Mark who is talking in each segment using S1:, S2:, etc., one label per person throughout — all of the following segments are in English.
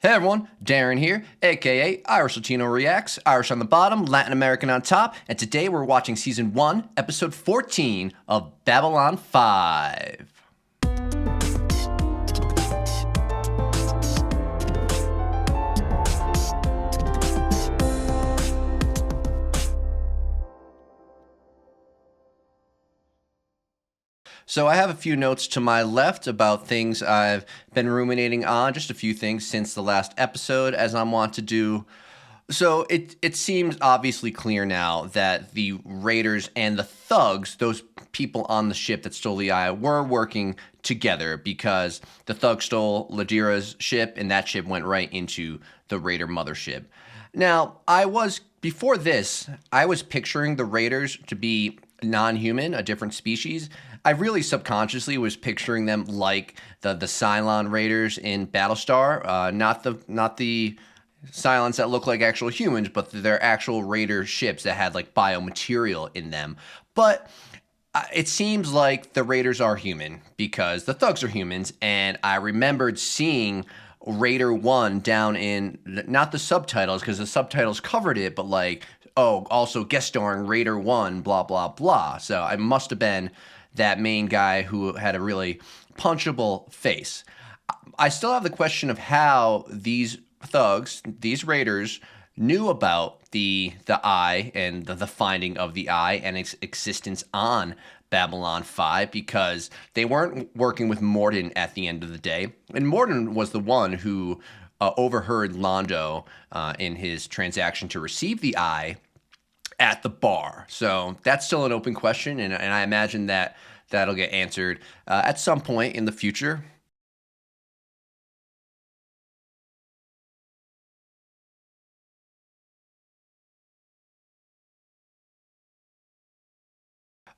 S1: Hey everyone, Darren here, aka Irish Latino Reacts, Irish on the bottom, Latin American on top, and today we're watching Season 1, Episode 14 of Babylon 5. So I have a few notes to my left about things I've been ruminating on, just a few things since the last episode, as I'm wont to do. So it seems obviously clear now that the raiders and the thugs, those people on the ship that stole the eye, were working together because the thugs stole Ladira's ship and that ship went right into the raider mothership. Now, before this, I was picturing the raiders to be non-human, a different species. I really subconsciously was picturing them like the Cylon raiders in Battlestar, not the Cylons that look like actual humans, but they're actual raider ships that had like biomaterial in them. But it seems like the raiders are human because the thugs are humans, and I remembered seeing Raider 1 down in not the subtitles because the subtitles covered it, but like, oh, also guest starring Raider 1, blah, blah, blah. So I must have been that main guy who had a really punchable face. I still have the question of how these thugs, these raiders, knew about the eye and the finding of the eye and its existence on Babylon 5 because they weren't working with Morden at the end of the day. And Morden was the one who overheard Londo in his transaction to receive the eye at the bar. So that's still an open question, and I imagine that'll get answered at some point in the future.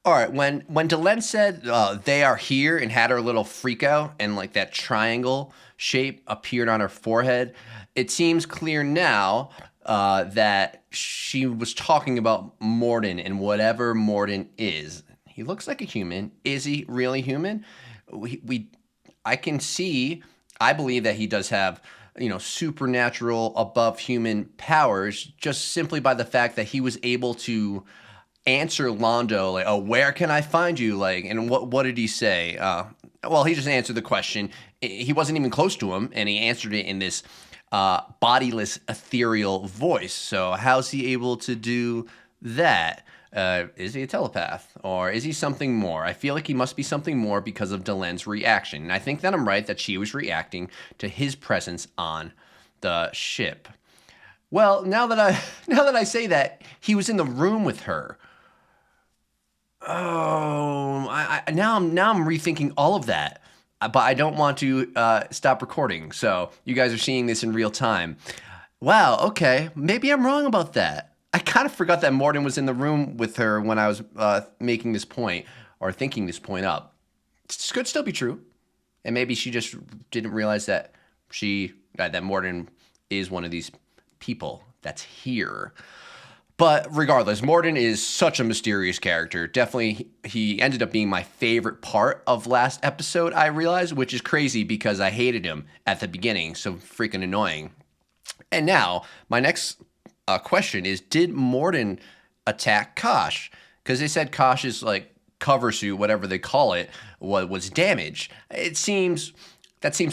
S1: All right, when Delenn said they are here and had her little freak out and like that triangle shape appeared on her forehead, it seems clear now that she was talking about Morden and whatever Morden is. He looks like a human. Is he really human? I can see. I believe that he does have supernatural above human powers just simply by the fact that he was able to answer Londo like, "Oh, where can I find you?" Like, and what did he say? Well, he just answered the question. He wasn't even close to him, and he answered it in this bodiless, ethereal voice. So, how's he able to do that? Is he a telepath, or is he something more? I feel like he must be something more because of Delenn's reaction, and I think that I'm right that she was reacting to his presence on the ship. Well, now that I say that, he was in the room with her. Oh, now I'm rethinking all of that, but I don't want to stop recording. So you guys are seeing this in real time. Wow. Okay, maybe I'm wrong about that. I kind of forgot that Morden was in the room with her when I was making this point or thinking this point up. This could still be true, and maybe she just didn't realize that that Morden is one of these people that's here. But regardless, Morden is such a mysterious character. Definitely, he ended up being my favorite part of last episode, I realized, which is crazy because I hated him at the beginning. So freaking annoying. And now, my next question is, did Morden attack Kosh? Because they said Kosh's like cover suit, whatever they call it, was damaged. That seems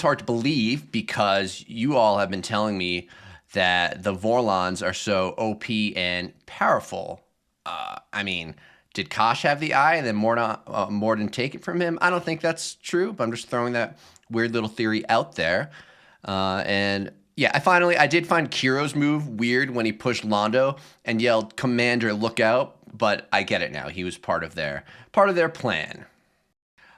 S1: hard to believe because you all have been telling me that the Vorlons are so OP and powerful. I mean, did Kosh have the eye and then Morden take it from him? I don't think that's true, but I'm just throwing that weird little theory out there. And yeah, I did find Kiro's move weird when he pushed Londo and yelled, "Commander, look out!" But I get it now. He was part of their plan.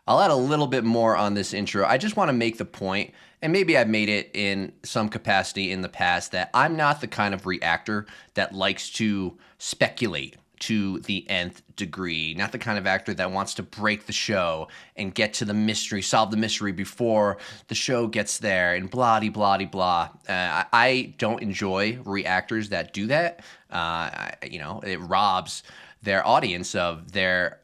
S1: I'll add a little bit more on this intro. I just want to make the point, and maybe I've made it in some capacity in the past, that I'm not the kind of reactor that likes to speculate to the nth degree. Not the kind of actor that wants to break the show and get to the mystery, solve the mystery before the show gets there, and blah de blah de blah. I don't enjoy reactors that do that. It robs their audience of their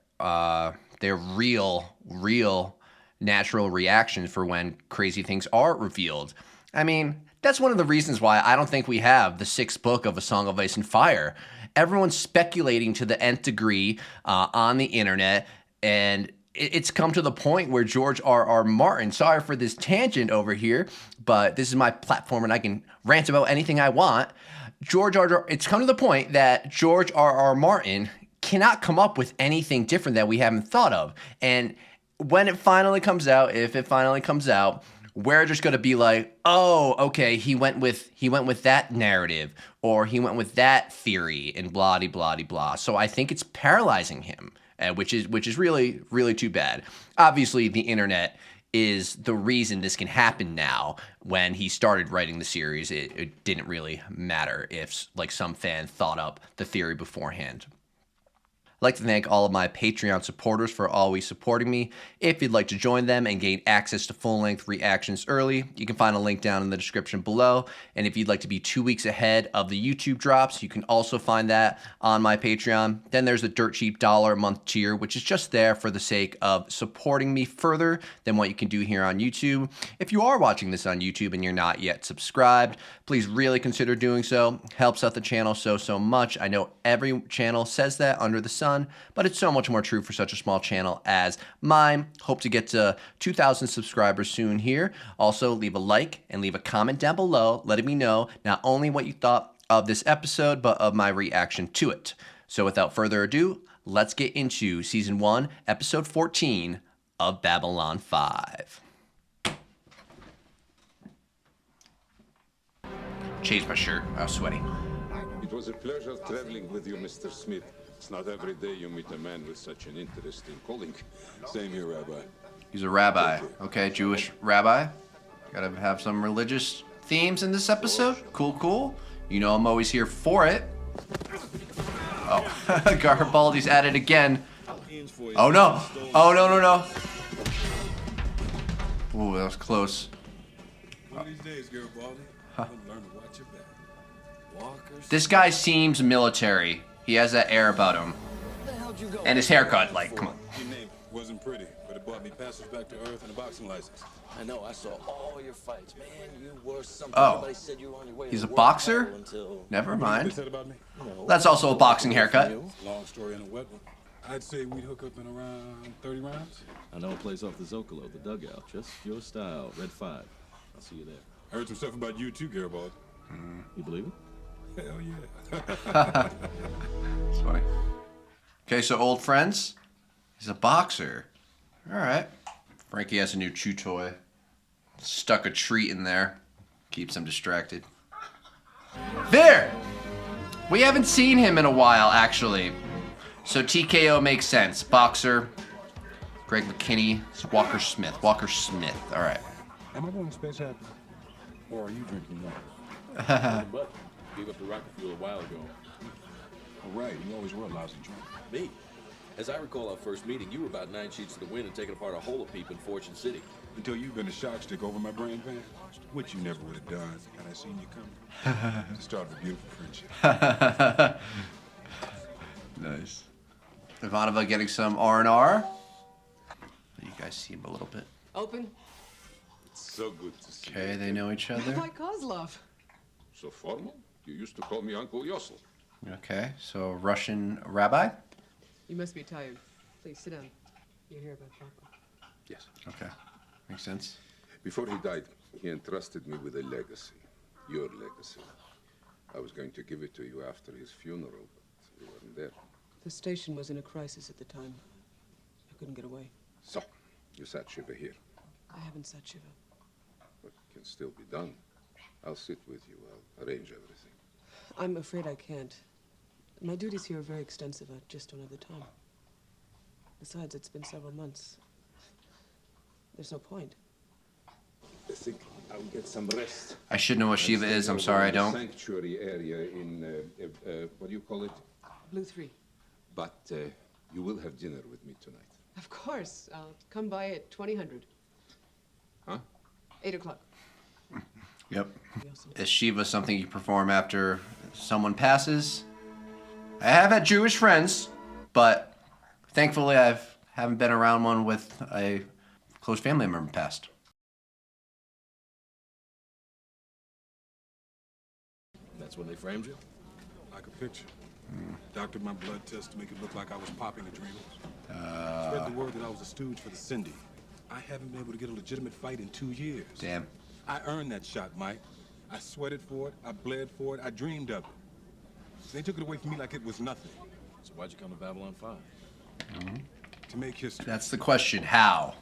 S1: real natural reactions for when crazy things are revealed. I mean, That's one of the reasons why I don't think we have the 6th book of A Song of Ice and Fire. Everyone's speculating to the nth degree on the internet, and it's come to the point where George R.R. Martin, sorry for this tangent over here, but this is my platform and I can rant about anything I want. It's come to the point that George R.R. Martin cannot come up with anything different that we haven't thought of. And when it finally comes out, if it finally comes out, we're just going to be like, oh, okay, he went with that narrative, or he went with that theory, and blah de blah de blah. So I think it's paralyzing him, which is really, really too bad. Obviously, the internet is the reason this can happen now. When he started writing the series, it didn't really matter if like some fan thought up the theory beforehand. I'd like to thank all of my Patreon supporters for always supporting me. If you'd like to join them and gain access to full-length reactions early, you can find a link down in the description below. And if you'd like to be 2 weeks ahead of the YouTube drops, you can also find that on my Patreon. Then there's the dirt cheap $1 a month tier, which is just there for the sake of supporting me further than what you can do here on YouTube. If you are watching this on YouTube and you're not yet subscribed, please really consider doing so. Helps out the channel so much. I know every channel says that under the sun, but it's so much more true for such a small channel as mine. Hope to get to 2,000 subscribers soon here. Also, leave a like and leave a comment down below letting me know not only what you thought of this episode, but of my reaction to it. So without further ado, let's get into Season 1, Episode 14 of Babylon 5. Changed my shirt. I was sweaty.
S2: It was a pleasure traveling with you, Mr. Smith. It's not every day you meet a man with such an interesting calling. Same here, Rabbi.
S1: He's a rabbi. Okay, Jewish rabbi. Gotta have some religious themes in this episode. Cool. You know I'm always here for it. Oh, Garibaldi's at it again. Oh no. No. Ooh, that was close.
S3: One of these days, Garibaldi, I'm gonna learn to watch your back. Walkers.
S1: This guy seems military. He has that air about him. And his haircut, like, come on.
S3: Your name wasn't pretty, but it brought me passage back to Earth and a boxing license.
S4: I know, I saw all your fights. Man, you were something.
S1: Oh.
S4: Everybody said you were on your way to
S1: He's a
S4: the world
S1: boxer?
S4: title until...
S1: Never
S3: What they
S1: mind.
S3: said about me?
S1: That's also a boxing haircut.
S3: Long story and a wet one. I'd say we'd hook up in around 30 rounds.
S5: I know a place off the Zocalo, the dugout. Just your style. Red 5. I'll see you there.
S3: I heard some stuff about you too, Garibaldi.
S5: You believe it?
S3: Hell yeah.
S1: It's funny. Okay, so old friends. He's a boxer. All right. Frankie has a new chew toy. Stuck a treat in there. Keeps him distracted. There! We haven't seen him in a while, actually. So TKO makes sense. Boxer. Greg McKinney. Walker Smith. Walker Smith. All right.
S3: Am I going to space happy? Or are you drinking wine?
S5: But gave up the rocket fuel a while ago.
S3: Oh, right. You always were a lousy drunk.
S5: Me? As I recall our first meeting, you were about 9 sheets to the wind and taking apart a hole of peep in Fortune City.
S3: Until you've been a shock stick over my brain pan, which you never would have done had I seen you coming. To start a beautiful friendship.
S1: Nice. Ivanova getting some R&R. You guys see him a little bit.
S6: Open.
S2: It's so good to see
S1: Okay,
S2: you.
S1: they know each other.
S6: Rabbi Kozlov.
S2: So formal? You used to call me Uncle Yossel.
S1: Okay, so Russian rabbi.
S6: You must be tired. Please sit down. You're here about Papa.
S2: Yes.
S1: Okay, makes sense.
S2: Before he died, he entrusted me with a legacy. Your legacy. I was going to give it to you after his funeral, but you weren't there.
S6: The station was in a crisis at the time. I couldn't get away.
S2: So, you sat Shiva here.
S6: I haven't sat Shiva.
S2: What can still be done? I'll sit with you. I'll arrange everything.
S6: I'm afraid I can't. My duties here are very extensive. I just don't have the time. Besides, it's been several months. There's no point.
S2: I think I'll get some rest.
S1: I should know what Shiva is. I'm sorry, I don't.
S2: Sanctuary area in, what do you call it?
S6: Blue 3.
S2: But you will have dinner with me tonight.
S6: Of course. I'll come by at 2000.
S2: Huh?
S6: 8 o'clock.
S1: Yep. Is Shiva something you perform after someone passes? I have had Jewish friends, but thankfully I haven't been around one with a close family member passed.
S5: That's when they framed you?
S3: Like a picture. Doctored my blood test to make it look like I was popping adrenals. Spread the word that I was a stooge for the Cindy. I haven't been able to get a legitimate fight in 2 years.
S1: Damn.
S3: I earned that shot, Mike. I sweated for it, I bled for it, I dreamed of it. They took it away from me like it was nothing.
S5: So why'd you come to Babylon 5?
S3: To make history.
S1: That's the question. How?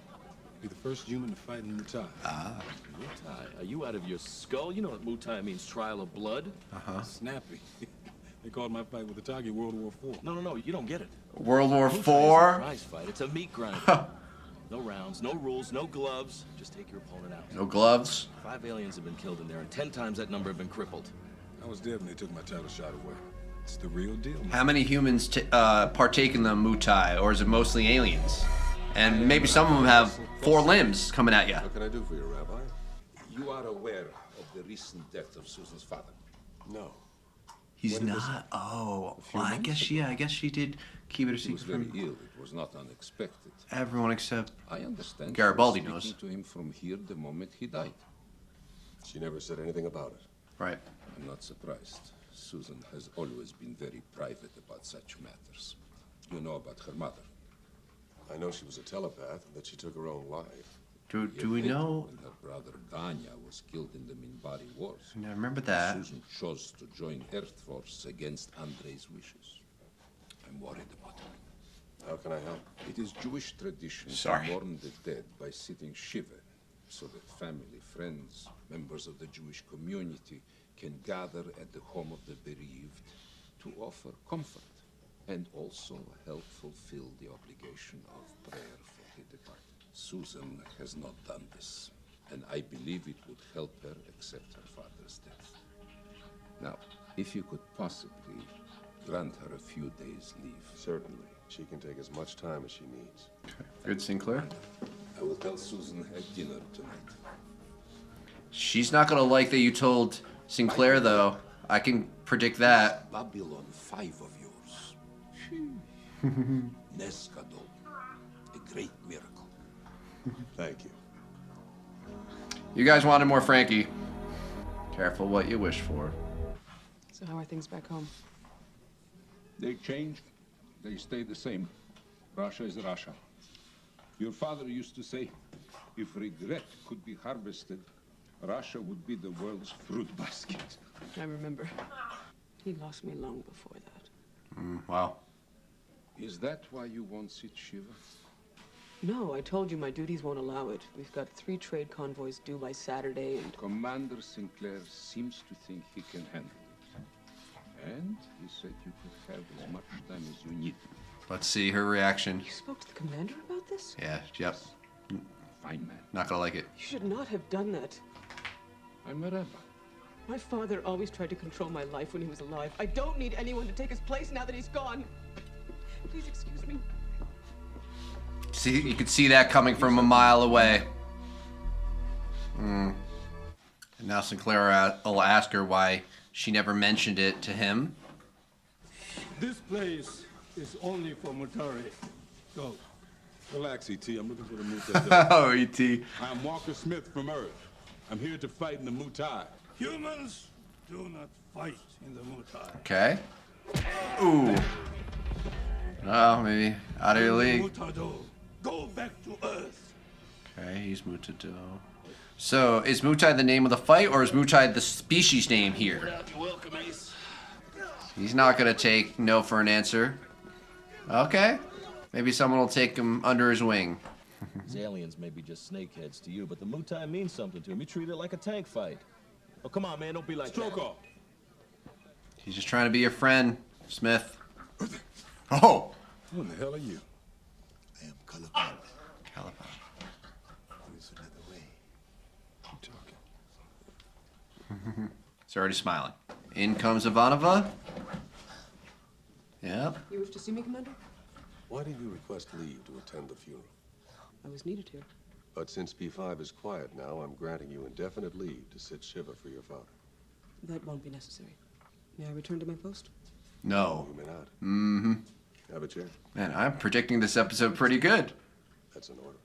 S3: Be the first human to fight in Muay Thai.
S5: Muay Thai? Are you out of your skull? You know what Muay Thai means, trial of blood?
S3: Snappy. They called my fight with the Tagi World War IV.
S5: No, you don't get it.
S1: World War
S5: Muay Thai isn't a
S1: IV?
S5: prize fight. It's a meat grinder. No rounds, no rules, no gloves. Just take your opponent out.
S1: No gloves?
S5: 5 aliens have been killed in there, and 10 times that number have been crippled.
S3: I was dead when they took my title shot away. It's the real deal, man.
S1: How many humans partake in the Muay Thai, or is it mostly aliens? And maybe some of them have 4 limbs coming at you.
S2: What can I do for you, Rabbi?
S7: You are aware of the recent death of Susan's father?
S2: No.
S1: He's
S2: When was
S1: not. Oh, well, I guess she did keep it a
S2: He was
S1: secret
S2: very
S1: from
S2: ill. It was not unexpected.
S1: everyone except.
S2: I understand.
S1: Garibaldi
S2: she was
S1: knows.
S2: speaking to him from here the moment he died.
S8: She never said anything about it.
S1: Right.
S2: I'm not surprised. Susan has always been very private about such matters. You know about her mother.
S8: I know she was a telepath and that she took her own life.
S1: Do
S2: Year
S1: we
S2: later,
S1: know?
S2: When her brother Ganya was killed in the Minbari Wars,
S1: I remember that.
S2: Susan chose to join Earth Force against Andrei's wishes. I'm worried about her.
S8: How can I help?
S2: It is Jewish tradition
S1: Sorry.
S2: to mourn the dead by sitting shiva, so that family, friends, members of the Jewish community can gather at the home of the bereaved to offer comfort and also help fulfill the obligation of prayer for the departed. Susan has not done this, and I believe it would help her accept her father's death. Now, if you could possibly grant her a few days' leave.
S8: Certainly. She can take as much time as she needs.
S1: Good Sinclair.
S2: I will tell Susan at dinner tonight.
S1: She's not gonna like that you told Sinclair, though. I can predict that.
S2: Babylon 5 of yours. Nescadol. A great miracle.
S8: Thank you.
S1: You guys wanted more Frankie. Careful what you wish for.
S6: So how are things back home?
S2: They change, they stay the same. Russia is Russia. Your father used to say, if regret could be harvested, Russia would be the world's fruit basket.
S6: I remember. He lost me long before that.
S1: Wow.
S2: Is that why you won't sit Shiva?
S6: No, I told you my duties won't allow it. We've got 3 trade convoys due by Saturday, and
S2: Commander Sinclair seems to think he can handle it. And he said you could have as much time as you need.
S1: Let's see her reaction.
S6: you spoke to the commander about this?
S1: Yeah, yep.
S2: Fine man.
S1: Not gonna like it.
S6: You should not have done that.
S2: I'm a rabbi.
S6: My father always tried to control my life when he was alive. I don't need anyone to take his place now that he's gone. Please excuse me.
S1: See, you could see that coming from a mile away. And now Sinclair will ask her why she never mentioned it to him.
S9: This place is only for Mutare. Go.
S3: Relax, E.T. I'm looking for the Muay Thai.
S1: Oh, E.T.
S3: I'm Walker Smith from Earth. I'm here to fight in the Muay Thai.
S9: Humans do not fight in the Muay Thai.
S1: Okay. Ooh. Oh, maybe out of your league.
S9: Mutado, go back to Earth.
S1: Okay, he's Mutado. So, is Mutai the name of the fight, or is Mutai the species name here?
S5: You're welcome, Ace.
S1: He's not gonna take no for an answer. Okay. Maybe someone will take him under his wing.
S5: These aliens may be just snakeheads to you, but the Muay Thai means something to him. You treat it like a tank fight. Oh, come on, man, don't be like
S3: Stroke
S5: that.
S3: off.
S1: He's just trying to be your friend, Smith. Oh!
S3: Who in the hell are you?
S7: I am Caliban.
S1: Caliban.
S7: There's another way.
S3: Keep talking.
S1: He's already smiling. In comes Ivanova. Yep.
S6: You wish to see me, Commander?
S8: Why did you request leave to attend the funeral?
S6: I was needed here.
S8: But since P5 is quiet now, I'm granting you indefinite leave to sit Shiva for your father.
S6: That won't be necessary. May I return to my post?
S1: No.
S8: You may not.
S1: Mm-hmm.
S8: Have a chair.
S1: Man, I'm predicting this episode pretty good.
S8: That's an order.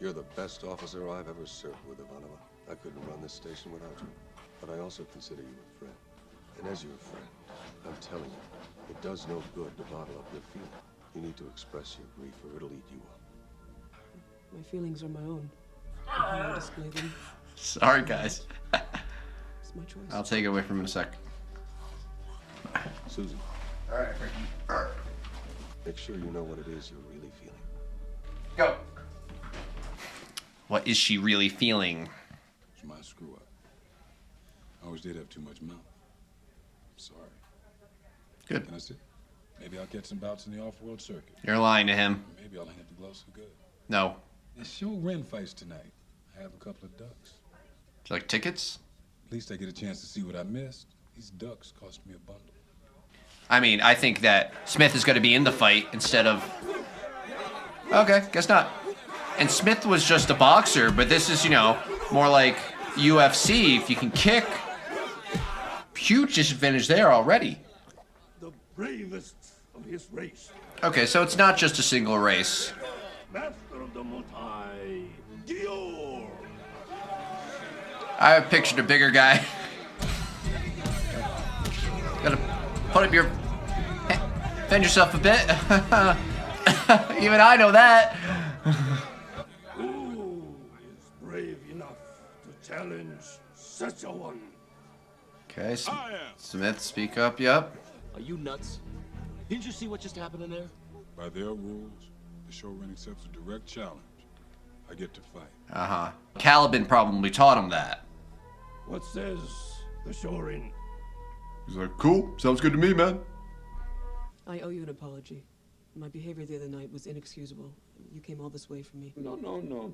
S8: You're the best officer I've ever served with, Ivanova. I couldn't run this station without you. But I also consider you a friend. And as your friend, I'm telling you, it does no good to bottle up your feelings. You need to express your grief or it'll eat you up.
S6: My feelings are my own. I display them.
S1: Sorry, guys.
S6: It's my choice.
S1: I'll take it away from him in a sec.
S8: Susan,
S1: All right, Frankie.
S8: make sure you know what it is you're really feeling.
S1: Go. What is she really feeling?
S3: It's my screw up. I always did have too much mouth. I'm sorry.
S1: Good.
S3: Can I sit? Maybe I'll get some bouts in the off-world circuit.
S1: You're lying to him.
S3: Maybe I'll hang up the gloves for good.
S1: No.
S3: There's show Ren fights tonight. I have a couple of ducks.
S1: Do you like tickets?
S3: At least I get a chance to see what I missed. These ducks cost me a bundle.
S1: I mean, I think that Smith is going to be in the fight instead of... Okay, guess not. And Smith was just a boxer, but this is, you know, more like UFC. If you can kick, huge disadvantage there already.
S9: The bravest of his race.
S1: Okay, so it's not just a single race.
S9: Master of the Muay Dior.
S1: I pictured a bigger guy. Gotta put up your... Defend yourself a bit. Even I know that.
S9: Who is brave enough to challenge such a one?
S1: Okay, Smith, speak up, yep.
S5: Are you nuts? Didn't you see what just happened in there?
S3: By their rules, the show Ren accepts a direct challenge. I get to fight.
S1: Uh-huh. Caliban probably taught him that.
S9: What says the Shorin?
S1: He's like, cool, sounds good to me, man.
S6: I owe you an apology. My behavior the other night was inexcusable. You came all this way for me.
S2: No.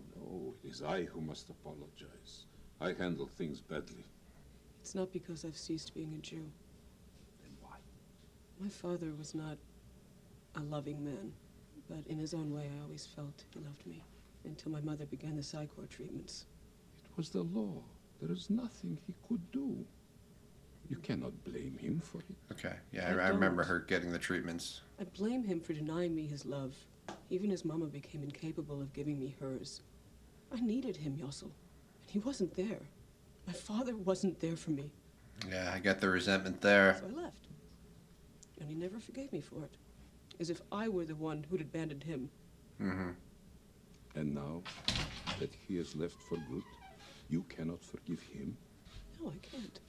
S2: It is I who must apologize. I handle things badly.
S6: It's not because I've ceased being a Jew.
S2: Then why?
S6: My father was not a loving man, but in his own way, I always felt he loved me until my mother began the Psychor treatments.
S2: It was the law. There is nothing he could do. You cannot blame him for it.
S1: Okay, yeah,
S6: I
S1: I remember
S6: don't.
S1: her getting the treatments.
S6: I blame him for denying me his love. Even his mama became incapable of giving me hers. I needed him, Yossel, and he wasn't there. My father wasn't there for me,
S1: Yeah, I get the resentment there.
S6: so I left. And he never forgave me for it, as if I were the one who'd abandoned him.
S1: Mm-hmm.
S2: And now that he has left for good, you cannot forgive him.
S6: No, I can't.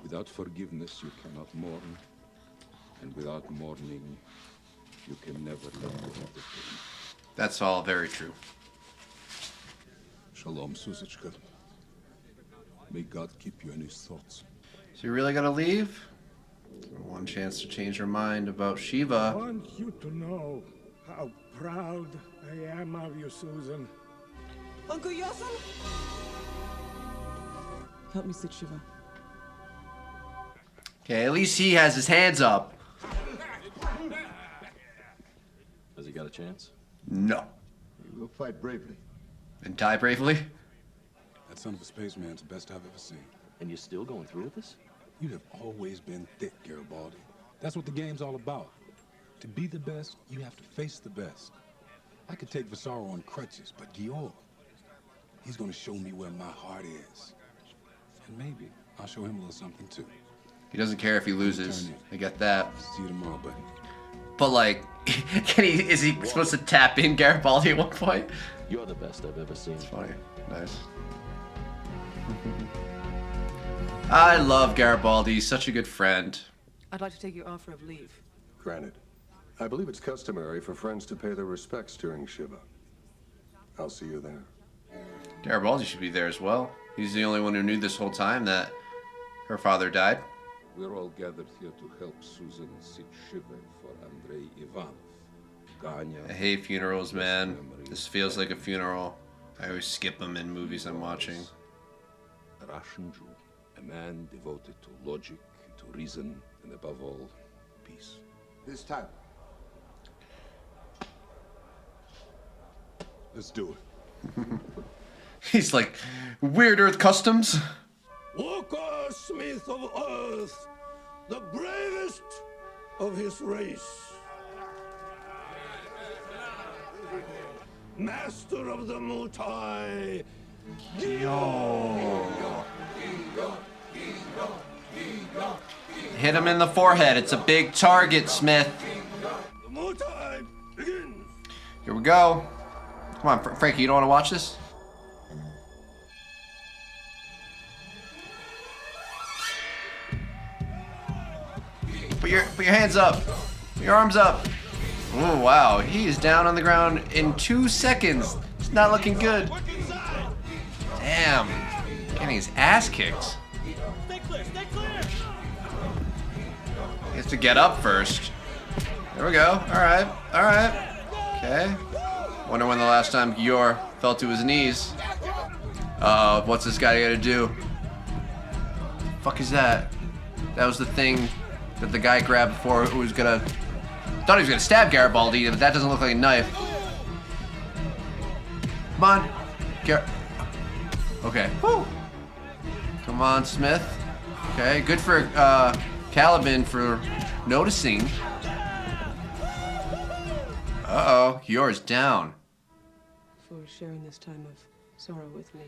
S2: Without forgiveness, you cannot mourn. And without mourning, you can never let go of the pain.
S1: That's all very true.
S2: Shalom, Susechka. May God keep you in his thoughts.
S1: So you're really gonna leave? One chance to change her mind about
S9: I
S1: Shiva.
S9: want you to know how proud I am of you, Susan.
S6: Uncle Yossel? Help me sit Shiva.
S1: Okay, at least he has his hands up.
S5: Has he got a chance?
S1: No.
S8: You will fight bravely.
S1: And die bravely?
S3: That son of a spaceman's the best I've ever seen.
S5: And you're still going through with this?
S3: You have always been thick, Garibaldi. That's what the game's all about. To be the best, you have to face the best. I could take Vasaro on crutches, but Gior, he's gonna show me where my heart is. And maybe I'll show him a little something too.
S1: He doesn't care if he loses. I get that.
S3: See you tomorrow, buddy.
S1: But like, is he supposed to tap in Garibaldi at one point?
S5: You're the best I've ever seen.
S1: It's funny. Nice. I love Garibaldi. He's such a good friend.
S6: I'd like to take your offer of leave.
S8: Granted. I believe it's customary for friends to pay their respects during Shiva. I'll see you there.
S1: Garibaldi should be there as well. He's the only one who knew this whole time that her father died.
S2: We're all gathered here to help Susan sit Shiva for Andrei Ivanov. Ganya.
S1: I hate funerals, man. This feels like a funeral. I always skip them in movies I'm watching.
S2: A Russian Jew. A man devoted to logic, to reason, and above all, peace.
S8: This time.
S3: Let's do it.
S1: He's like, weird Earth customs.
S9: Walker Smith of Earth, the bravest of his race. Master of the Muay Dior.
S1: Hit him in the forehead. It's a big target, Smith.
S9: The more time begins.
S1: Here we go. Come on, Frankie, you don't want to watch this? Put your hands up. Put your arms up. Oh, wow. He is down on the ground in 2 seconds. It's not looking good. Damn. Getting his ass kicked.
S5: Stay clear, stay clear!
S1: He has to get up first. There we go. Alright. Alright. Okay. Wonder when the last time Gior fell to his knees. What's this guy gotta do? Fuck is that? That was the thing that the guy grabbed before who was gonna... Thought he was gonna stab Garibaldi, but that doesn't look like a knife. Come on. Okay. Woo. Come on, Smith. Okay, good for Caliban for noticing. Uh-oh, Gior's down.
S6: For sharing this time of sorrow with me,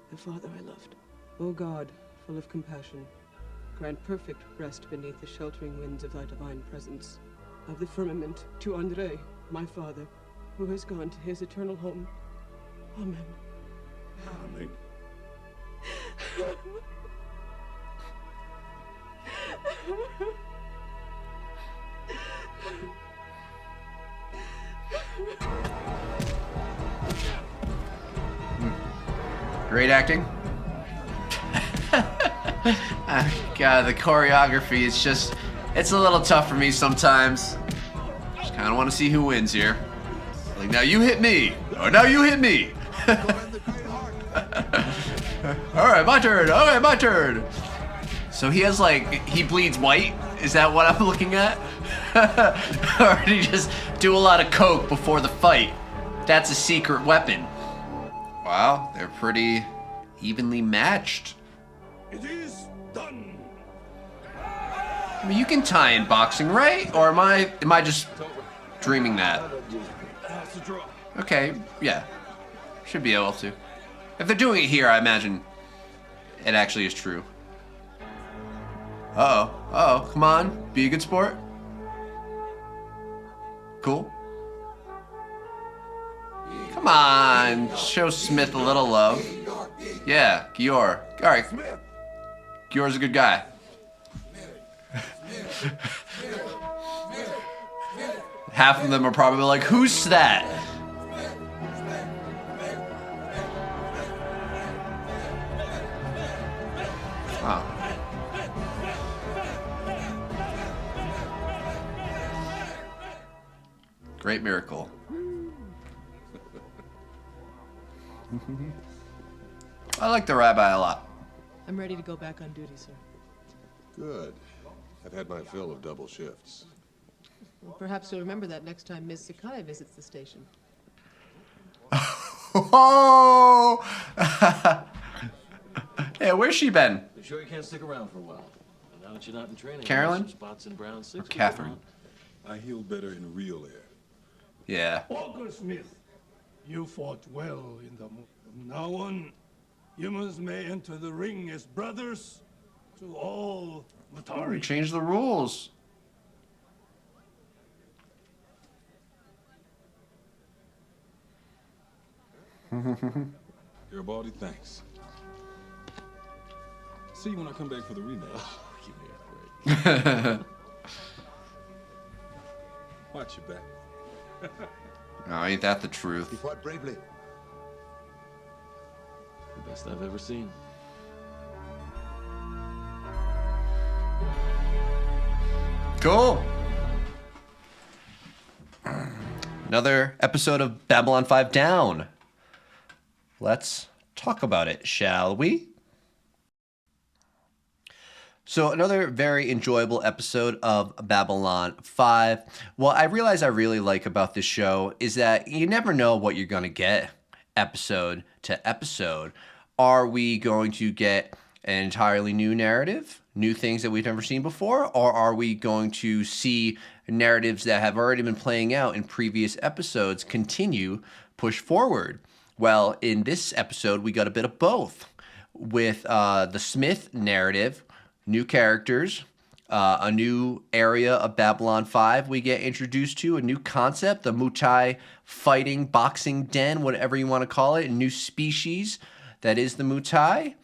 S6: the father I loved. O God, full of compassion, grant perfect rest beneath the sheltering winds of thy divine presence. Of the firmament to Andre, my father, who has gone to his eternal home. Amen.
S9: Amen.
S1: Great acting. God, the choreography is just, it's a little tough for me sometimes. Just kind of want to see who wins here. Like, now you hit me, or now you hit me. All right, my turn. All right, my turn. So he has like, he bleeds white? Is that what I'm looking at? Or did he just do a lot of coke before the fight? That's a secret weapon. Wow, they're pretty evenly matched.
S9: It is done.
S1: I mean, you can tie in boxing, right? Or am I just dreaming that?
S9: That's a draw.
S1: Okay, yeah. Should be able to. If they're doing it here, I imagine it actually is true. Uh-oh. Uh-oh. Come on. Be a good sport. Cool. Come on. Show Smith a little love. Yeah, Gior. All right. Gior's a good guy. Half of them are probably like, who's that? Oh. Great miracle. I like the rabbi a lot.
S6: I'm ready to go back on duty, sir.
S8: Good. I've had my fill of double shifts.
S6: Well, perhaps you'll remember that next time Ms. Sakai visits the station.
S1: Oh! Yeah, where's she been?
S5: You sure you can't stick around for a while? And now that you're not in training,
S1: Carolyn?
S5: some spots in Brown 6.
S1: Or Catherine?
S3: I heal better in real air.
S1: Yeah.
S9: Walker Smith, you fought well in the From now on, humans may enter the ring as brothers to all Matari.
S1: Change the rules.
S3: Garibaldi, thanks. See you when I come back for the rematch.
S5: Give me a break.
S3: Watch your back.
S1: Oh, ain't that the truth?
S8: He fought bravely.
S5: The best I've ever seen.
S1: Cool. Another episode of Babylon 5 down. Let's talk about it, shall we? So another very enjoyable episode of Babylon 5. What I realize I really like about this show is that you never know what you're going to get episode to episode. Are we going to get an entirely new narrative, new things that we've never seen before, or are we going to see narratives that have already been playing out in previous episodes continue, push forward? Well, in this episode, we got a bit of both with the Smith narrative, new characters, a new area of Babylon 5 we get introduced to, a new concept, the Mutai fighting boxing den, whatever you want to call it, a new species that is the Mutai.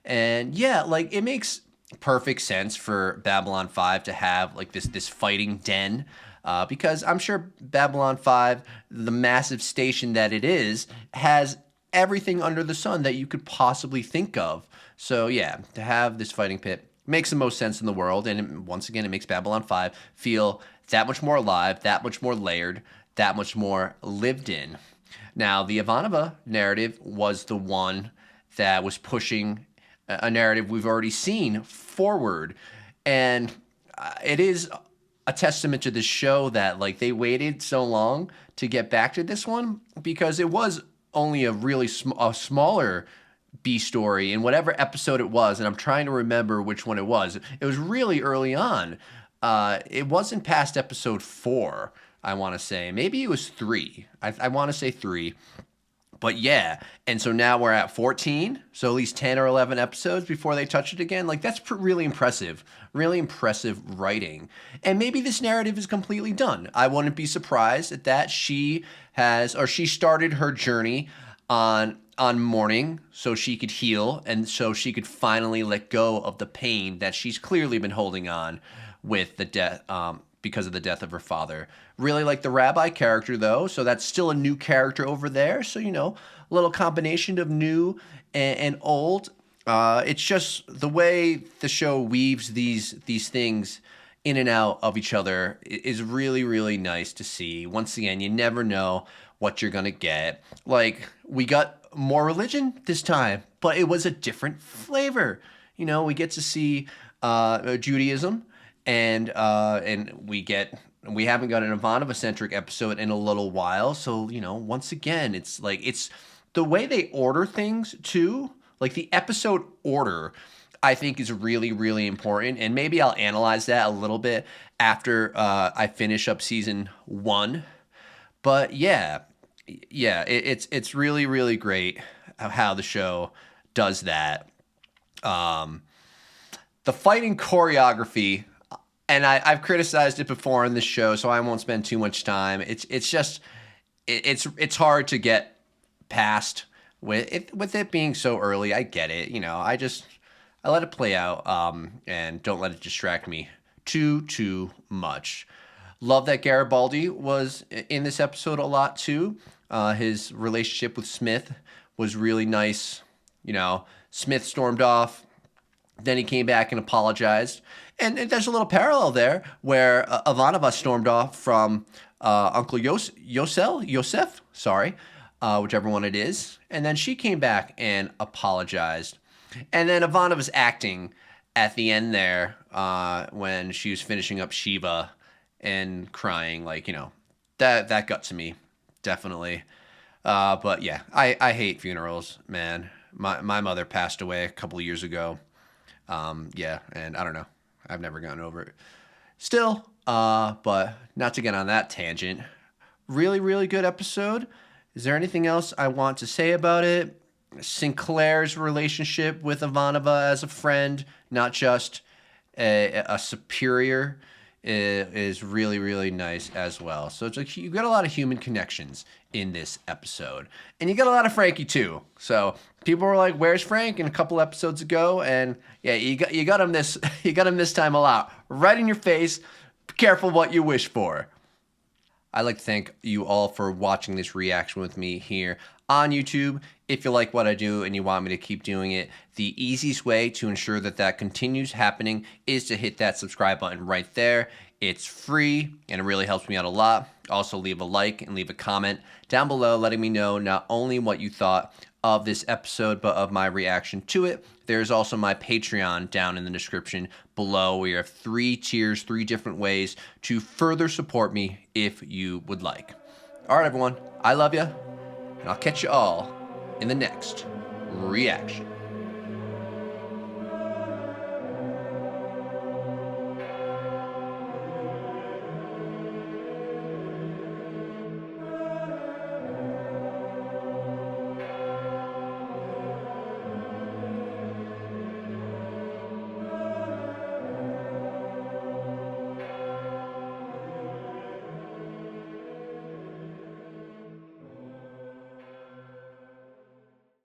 S1: And yeah, like it makes perfect sense for Babylon 5 to have like this fighting den. Because I'm sure Babylon 5, the massive station that it is, has everything under the sun that you could possibly think of. So yeah, to have this fighting pit makes the most sense in the world. And once again, it makes Babylon 5 feel that much more alive, that much more layered, that much more lived in. Now, the Ivanova narrative was the one that was pushing a narrative we've already seen forward. And it is a testament to this show that like they waited so long to get back to this one, because it was only a really a smaller B story in whatever episode it was, and I'm trying to remember which one it was. It was really early on. It wasn't past episode 4, I want to say. Maybe it was 3. I want to say 3. But yeah, and so now we're at 14, so at least 10 or 11 episodes before they touch it again. Like, that's really impressive writing. And maybe this narrative is completely done. I wouldn't be surprised at that. She started her journey on mourning so she could heal and so she could finally let go of the pain that she's clearly been holding on with the death, because of the death of her father. Really like the rabbi character, though, so that's still a new character over there. So, you know, a little combination of new and old. It's just the way the show weaves these things in and out of each other is really, really nice to see. Once again, you never know what you're going to get. Like, we got more religion this time, but it was a different flavor. You know, we get to see Judaism, and we haven't got an Ivanova-centric episode in a little while. So, you know, once again, it's like, it's the way they order things too. Like the episode order, I think is really, really important. And maybe I'll analyze that a little bit after I finish up season 1. But yeah, it's really, really great how the show does that. The fighting choreography, and I've criticized it before in this show, so I won't spend too much time. It's hard to get past with it being so early. I get it, you know. I let it play out, and don't let it distract me too much. Love that Garibaldi was in this episode a lot too. His relationship with Smith was really nice. You know, Smith stormed off, then he came back and apologized. And there's a little parallel there where Ivanova stormed off from Uncle Yosef, whichever one it is. And then she came back and apologized. And then Ivanova's acting at the end there when she was finishing up Shiva and crying, like, you know, that got to me, definitely. But yeah, I hate funerals, man. My mother passed away a couple of years ago. Yeah, and I don't know. I've never gotten over it. Still, but not to get on that tangent. Really, really good episode. Is there anything else I want to say about it? Sinclair's relationship with Ivanova as a friend, not just a superior, is really, really nice as well. So it's like you got a lot of human connections in this episode. And you got a lot of Frankie too. So people were like, "Where's Frank?" in a couple episodes ago, and yeah, you got him this you got him this time a lot. Right in your face. Be careful what you wish for. I'd like to thank you all for watching this reaction with me here on YouTube. If you like what I do and you want me to keep doing it, the easiest way to ensure that continues happening is to hit that subscribe button right there. It's free and it really helps me out a lot. Also, leave a like and leave a comment down below letting me know not only what you thought of this episode, but of my reaction to it. There's also my Patreon down in the description below, where you have 3 tiers, 3 different ways to further support me if you would like. All right, everyone, I love you, and I'll catch you all in the next reaction.